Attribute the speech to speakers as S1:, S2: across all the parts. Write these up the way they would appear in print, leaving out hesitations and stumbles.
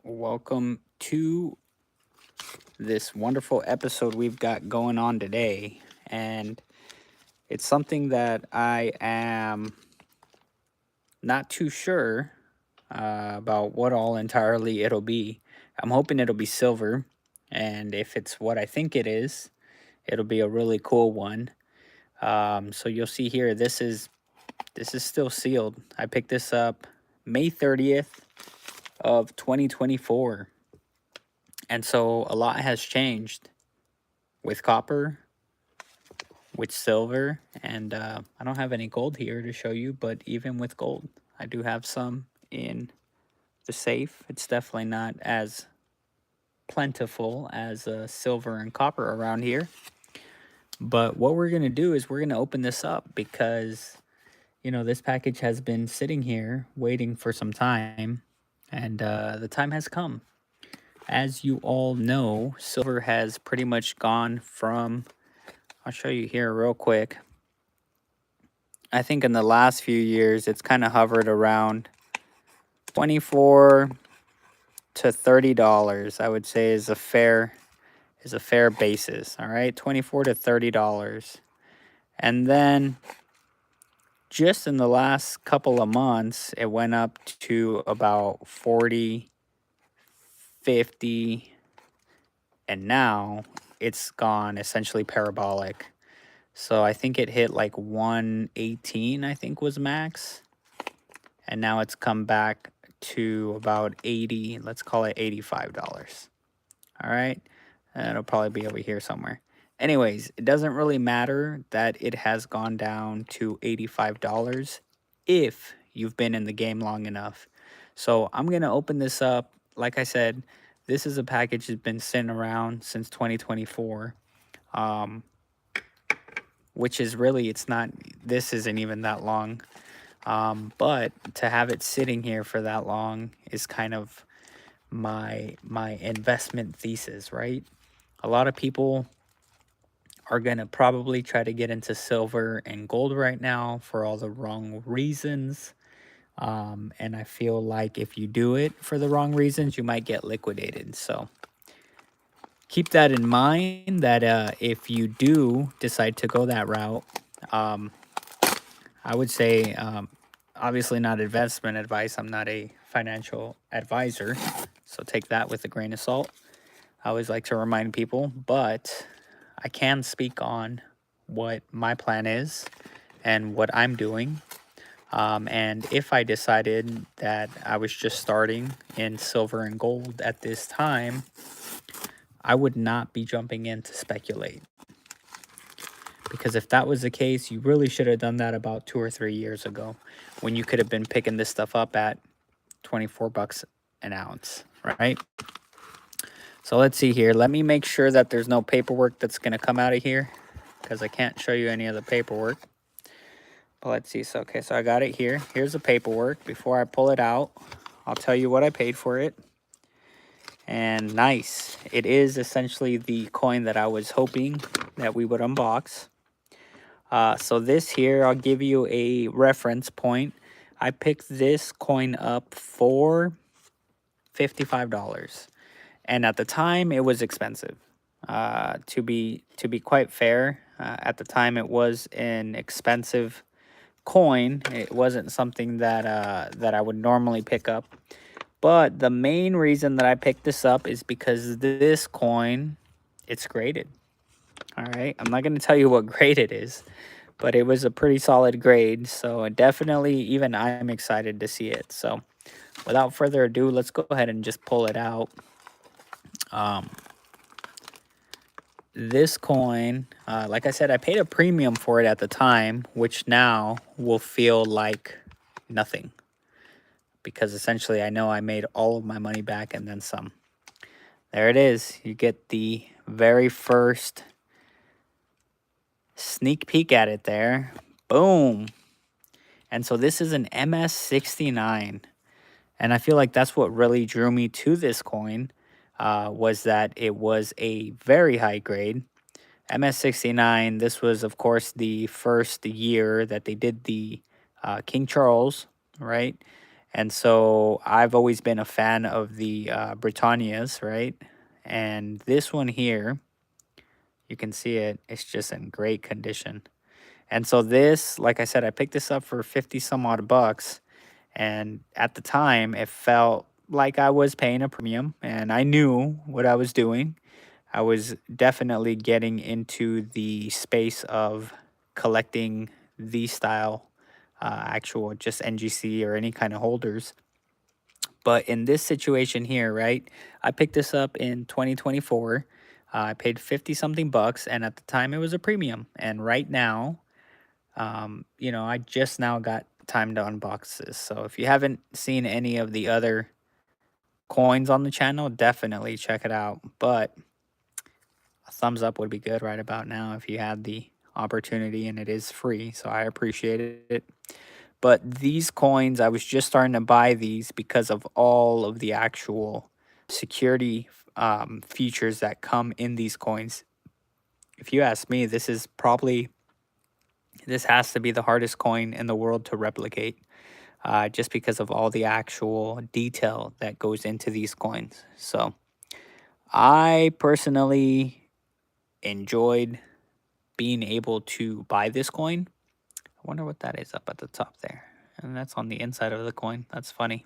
S1: Welcome to this wonderful episode we've got going on today. And it's something that I am not too sure about what all entirely it'll be. I'm hoping it'll be silver. And if it's what I think it is, it'll be a really cool one. So you'll see here, this is still sealed. I picked this up May 30th of 2024. And so a lot has changed with copper, with silver, and I don't have any gold here to show you, but even with gold, I do have some in the safe. It's definitely not as plentiful as silver and copper around here. But what we're going to do is we're going to open this up because, this package has been sitting here waiting for some time, and the time has come. As you all know, silver has pretty much gone from, I'll show you here real quick. I think in the last few years, it's kind of hovered around 24 to $30. I would say is a fair basis. All right, 24 to $30, and then just in the last couple of months, it went up to about 40, 50, and now it's gone essentially parabolic. So I think it hit like 118, I think was max. And now it's come back to about 80, let's call it $85. All right. It'll probably be over here somewhere. Anyways, it doesn't really matter that it has gone down to $85 if you've been in the game long enough. So I'm going to open this up. Like I said, this is a package that's been sitting around since 2024. Which is really, this isn't even that long. But to have it sitting here for that long is kind of my investment thesis, right? A lot of people are going to probably try to get into silver and gold right now for all the wrong reasons. And I feel like if you do it for the wrong reasons, you might get liquidated. So keep that in mind that if you do decide to go that route, I would say, obviously not investment advice. I'm not a financial advisor, so take that with a grain of salt. I always like to remind people, but I can speak on what my plan is and what I'm doing. And if I decided that I was just starting in silver and gold at this time, I would not be jumping in to speculate. Because if that was the case, you really should have done that about 2 or 3 years ago when you could have been picking this stuff up at 24 bucks an ounce, right? So let's see here. Let me make sure that there's no paperwork that's going to come out of here because I can't show you any of the paperwork. But let's see. So, okay, so I got it here. Here's the paperwork. Before I pull it out, I'll tell you what I paid for it. And nice. It is essentially the coin that I was hoping that we would unbox. So this here, I'll give you a reference point. I picked this coin up for $55. And at the time, it was expensive. To be quite fair, at the time it was an expensive coin. It wasn't something that I would normally pick up. But the main reason that I picked this up is because this coin, it's graded. All right, I'm not going to tell you what grade it is, but it was a pretty solid grade. So definitely, even I'm excited to see it. So without further ado, let's go ahead and just pull it out. This coin, like I said, I paid a premium for it at the time, which now will feel like nothing. Because essentially, I know I made all of my money back and then some. There it is. You get the very first sneak peek at it there. Boom. And so this is an MS69. And I feel like that's what really drew me to this coin, was that it was a very high grade. MS69, this was, of course, the first year that they did the King Charles, right? And so I've always been a fan of the Britannias, right? And this one here, you can see it, it's just in great condition. And so this, like I said, I picked this up for 50 some odd bucks. And at the time, it felt like I was paying a premium and I knew what I was doing. I was definitely getting into the space of collecting these style, actual just NGC or any kind of holders. But in this situation here, right, I picked this up in 2024. I paid 50 something bucks, and at the time it was a premium. And right now, I just now got time to unbox this. So if you haven't seen any of the other coins on the channel, definitely check it out. But a thumbs up would be good right about now if you had the opportunity, and it is free. So I appreciate it. But these coins, I was just starting to buy these because of all of the actual security features that come in these coins. If you ask me, this has to be the hardest coin in the world to replicate, just because of all the actual detail that goes into these coins. So I personally enjoyed being able to buy this coin. I wonder what that is up at the top there. And that's on the inside of the coin. That's funny.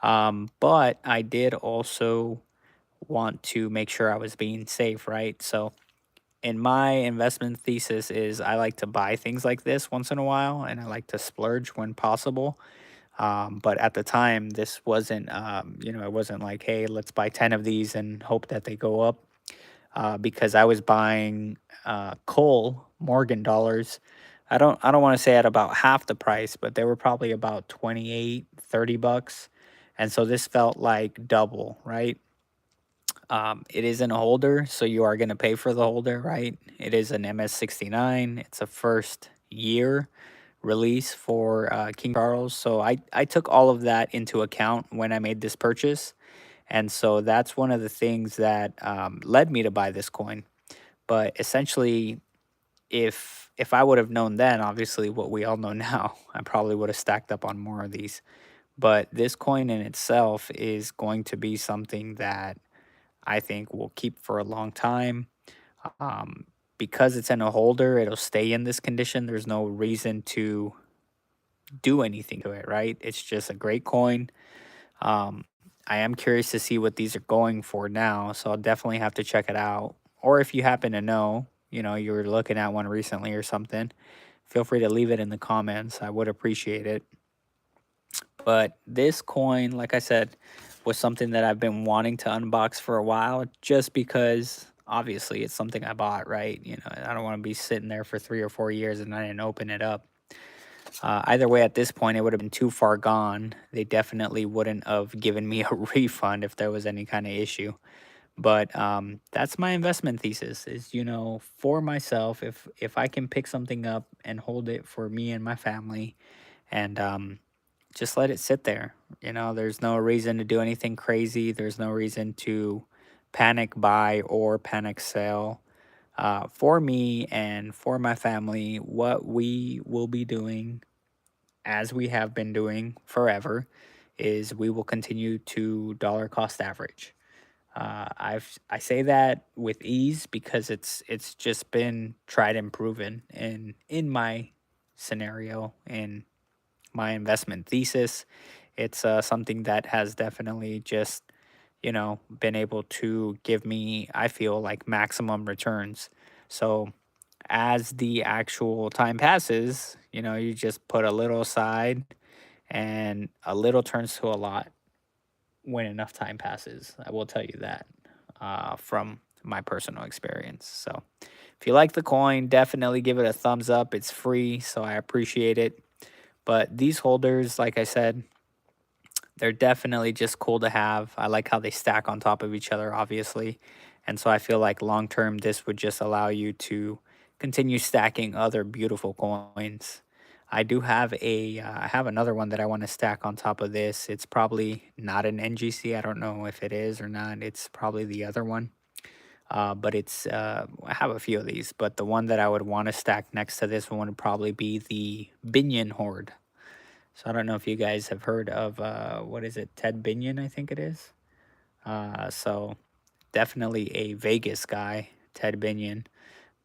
S1: But I did also want to make sure I was being safe, right? So in my investment thesis is I like to buy things like this once in a while, and I like to splurge when possible. But at the time, this wasn't, it wasn't like, hey, let's buy 10 of these and hope that they go up. Because I was buying coal Morgan dollars. I don't want to say at about half the price, but they were probably about 28, 30 bucks. And so this felt like double, right? It isn't a holder, so you are going to pay for the holder, right? It is an MS69. It's a first year release for King Charles. So I took all of that into account when I made this purchase. And so that's one of the things that led me to buy this coin. But essentially, if I would have known then, obviously what we all know now, I probably would have stacked up on more of these. But this coin in itself is going to be something that I think will keep for a long time. Um, because it's in a holder, it'll stay in this condition. There's no reason to do anything to it, right? It's just a great coin. Um, I am curious to see what these are going for now, so I'll definitely have to check it out. Or if you happen to know, you were looking at one recently or something, feel free to leave it in the comments. I would appreciate it. But this coin, like I said, was something that I've been wanting to unbox for a while, just because obviously it's something I bought, right? I don't want to be sitting there for 3 or 4 years and I didn't open it up. Either way, at this point, it would have been too far gone. They definitely wouldn't have given me a refund if there was any kind of issue. But that's my investment thesis is, for myself, if I can pick something up and hold it for me and my family and just let it sit there. There's no reason to do anything crazy. There's no reason to panic buy or panic sell. For me and for my family, what we will be doing, as we have been doing forever, is we will continue to dollar cost average. I say that with ease because it's just been tried and proven in my scenario, in my investment thesis. It's something that has definitely just been able to give me, I feel like, maximum returns. So as the actual time passes, you just put a little aside, and a little turns to a lot when enough time passes. I will tell you that from my personal experience. So if you like the coin, definitely give it a thumbs up. It's free, so I appreciate it. But these holders, like I said, they're definitely just cool to have. I like how they stack on top of each other, obviously. And so I feel like long term, this would just allow you to continue stacking other beautiful coins. I have another one that I want to stack on top of this. It's probably not an NGC. I don't know if it is or not. It's probably the other one. But I have a few of these, but the one that I would want to stack next to this one would probably be the Binion Horde. So I don't know if you guys have heard of, what is it, Ted Binion, I think it is. So definitely a Vegas guy, Ted Binion.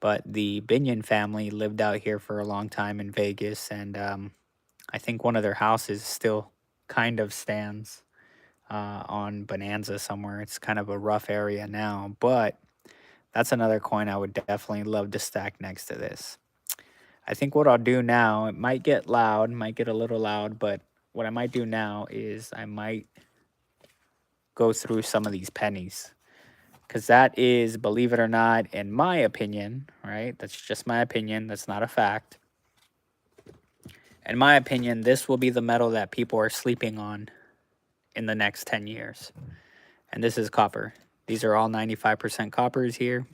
S1: But the Binion family lived out here for a long time in Vegas, and I think one of their houses still kind of stands on Bonanza somewhere. It's kind of a rough area now, but that's another coin I would definitely love to stack next to this. I think what I'll do now, it might get loud, might get a little loud, but what I might do now is I might go through some of these pennies. Because that is, believe it or not, in my opinion, right? That's just my opinion. That's not a fact. In my opinion, this will be the metal that people are sleeping on in the next 10 years. And this is copper. These are all 95% coppers here.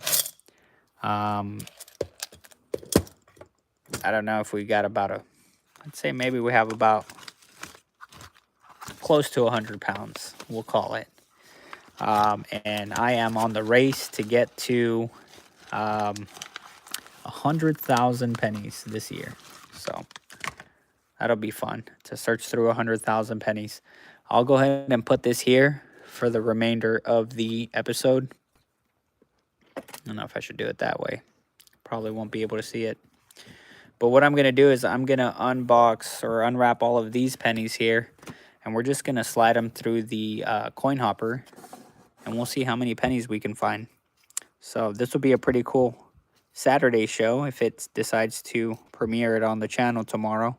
S1: I don't know if we got about I'd say maybe we have about close to 100 pounds, we'll call it. And I am on the race to get to 100,000 pennies this year. So that'll be fun to search through 100,000 pennies. I'll go ahead and put this here for the remainder of the episode. I don't know if I should do it that way. Probably won't be able to see it. But what I'm going to do is I'm going to unbox or unwrap all of these pennies here. And we're just going to slide them through the coin hopper. And we'll see how many pennies we can find. So this will be a pretty cool Saturday show if it decides to premiere it on the channel tomorrow.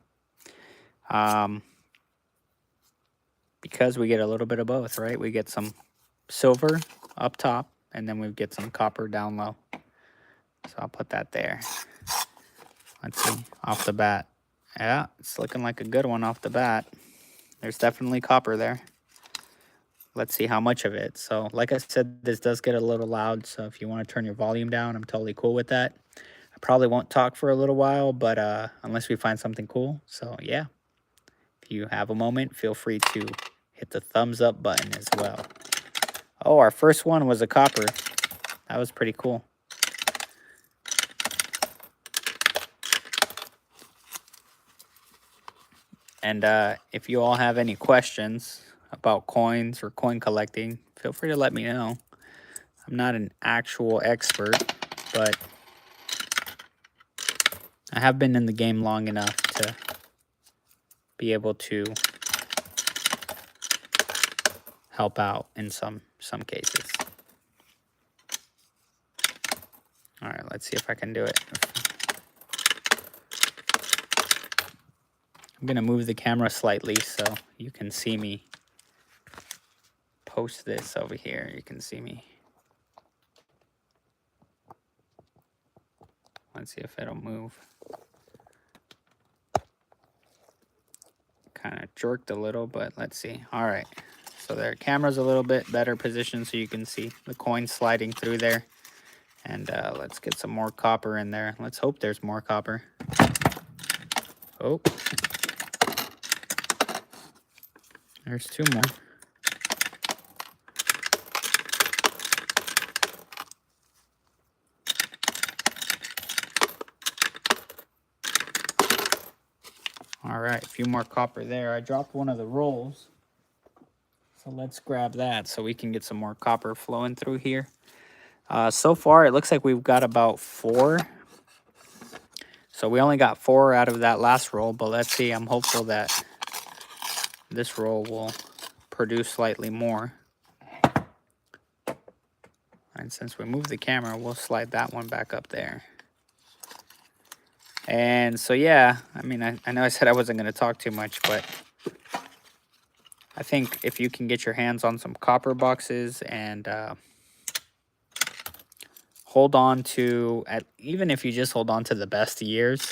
S1: Because we get a little bit of both, right? We get some silver up top, and then we get some copper down low. So I'll put that there. Let's see, off the bat. Yeah, it's looking like a good one off the bat. There's definitely copper there. Let's see how much of it. So like I said, this does get a little loud, so if you want to turn your volume down, I'm totally cool with that. I probably won't talk for a little while, but unless we find something cool. So yeah, if you have a moment, feel free to hit the thumbs up button as well. Oh, our first one was a copper. That was pretty cool. And if you all have any questions about coins or coin collecting, feel free to let me know. I'm not an actual expert, but I have been in the game long enough to be able to help out in some cases. All right, let's see if I can do it. I'm going to move the camera slightly so you can see me post this over here. You can see me. Let's see if it'll move. Kind of jerked a little, but let's see. All right. So their camera's a little bit better positioned so you can see the coin sliding through there. And let's get some more copper in there. Let's hope there's more copper. Oh. There's two more. All right, a few more copper there. I dropped one of the rolls. So let's grab that so we can get some more copper flowing through here. So far, it looks like we've got about 4. So we only got 4 out of that last roll, but let's see. I'm hopeful that this roll will produce slightly more. And since we moved the camera, we'll slide that one back up there. And so, yeah, I mean, I know I said I wasn't going to talk too much, but I think if you can get your hands on some copper boxes and hold on to, even if you just hold on to the best years,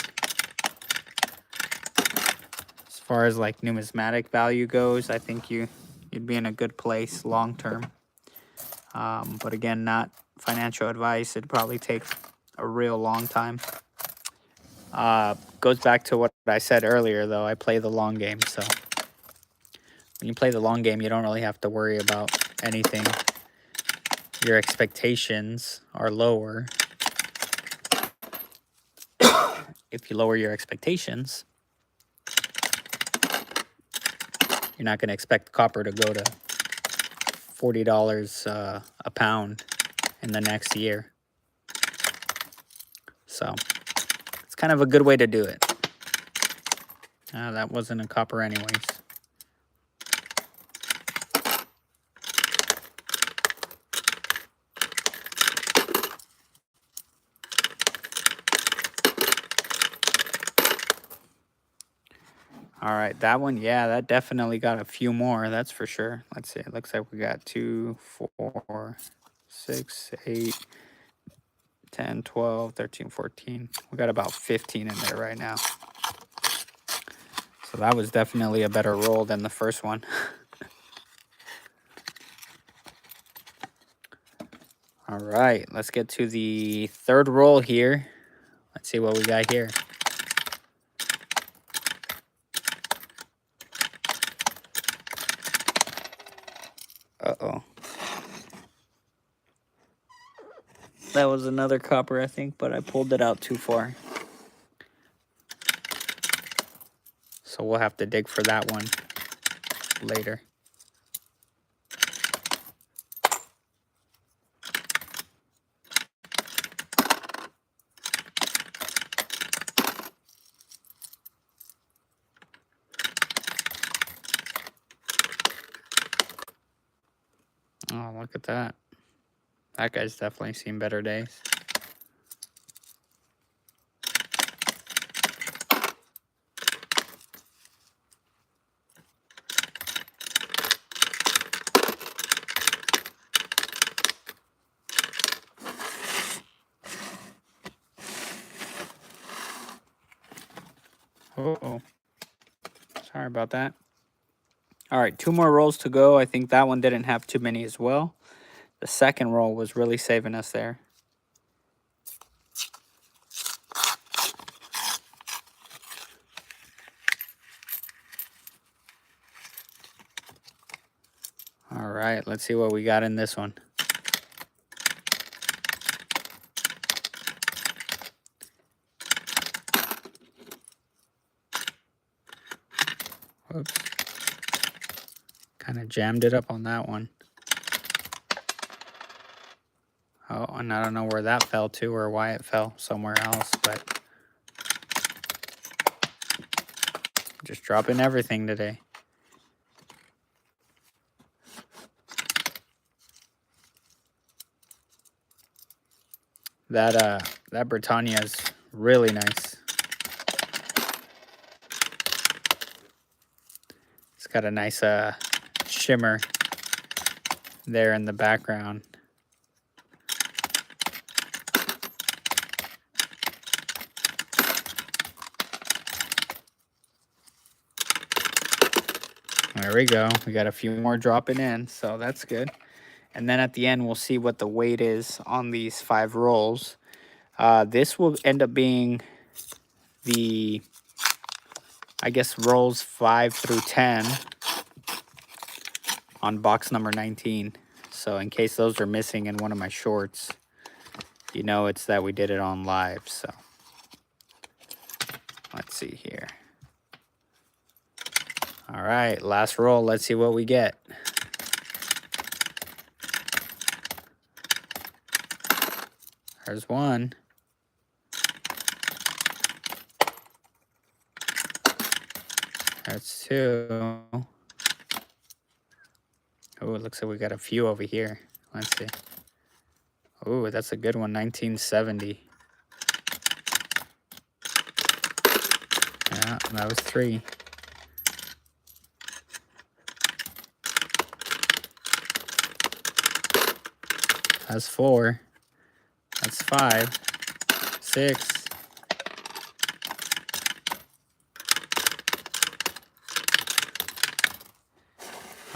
S1: as far as like numismatic value goes, I think you'd be in a good place long term. But again, not financial advice. It'd probably take a real long time. Goes back to what I said earlier, though. I play the long game, so when you play the long game, you don't really have to worry about anything. Your expectations are lower. If you lower your expectations, You're not going to expect copper to go to $40 a pound in the next year. So it's kind of a good way to do it. That wasn't a copper anyways. All right, that one, yeah, that definitely got a few more, that's for sure. Let's see, it looks like we got 2, 4, 6, 8, 10, 12, 13, 14. We got about 15 in there right now. So that was definitely a better roll than the first one. All right, let's get to the third roll here. Let's see what we got here. Uh-oh. That was another copper, I think, but I pulled it out too far. So we'll have to dig for that one later. Oh, look at that. That guy's definitely seen better days. Uh-oh. Sorry about that. All right, 2 more rolls to go. I think that one didn't have too many as well. The second roll was really saving us there. All right, let's see what we got in this one. Whoops. Kind of jammed it up on that one. Oh, and I don't know where that fell to or why it fell somewhere else, but just dropping everything today. That Britannia is really nice. It's got a nice shimmer there in the background. There we go. We got a few more dropping in, so that's good. And then at the end, we'll see what the weight is on these 5 rolls. This will end up being the, I guess, rolls 5 through 10 on box number 19. So in case those are missing in one of my shorts, you know it's that we did it on live. So let's see here. All right, last roll. Let's see what we get. There's one. That's 2. Oh, it looks like we got a few over here. Let's see. Oh, that's a good one, 1970. Yeah, that was 3. That's 4. That's 5. 6.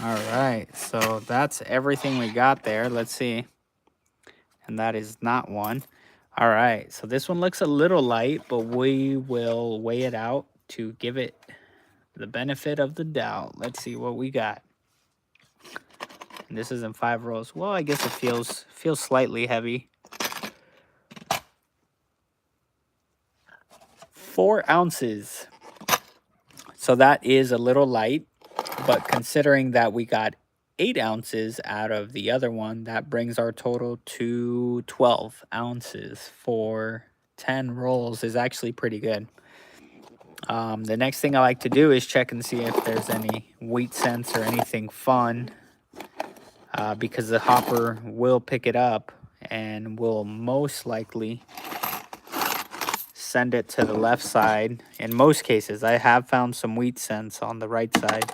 S1: All right, so that's everything we got there. Let's see. And that is not one. All right, so this one looks a little light, but we will weigh it out to give it the benefit of the doubt. Let's see what we got. And this is in 5 rolls. Well, I guess it feels slightly heavy. 4 ounces. So that is a little light. But considering that we got 8 ounces out of the other one, that brings our total to 12 ounces for 10 rolls. Is actually pretty good. The next thing I like to do is check and see if there's any wheat scents or anything fun, because the hopper will pick it up and will most likely send it to the left side. In most cases, I have found some wheat scents on the right side.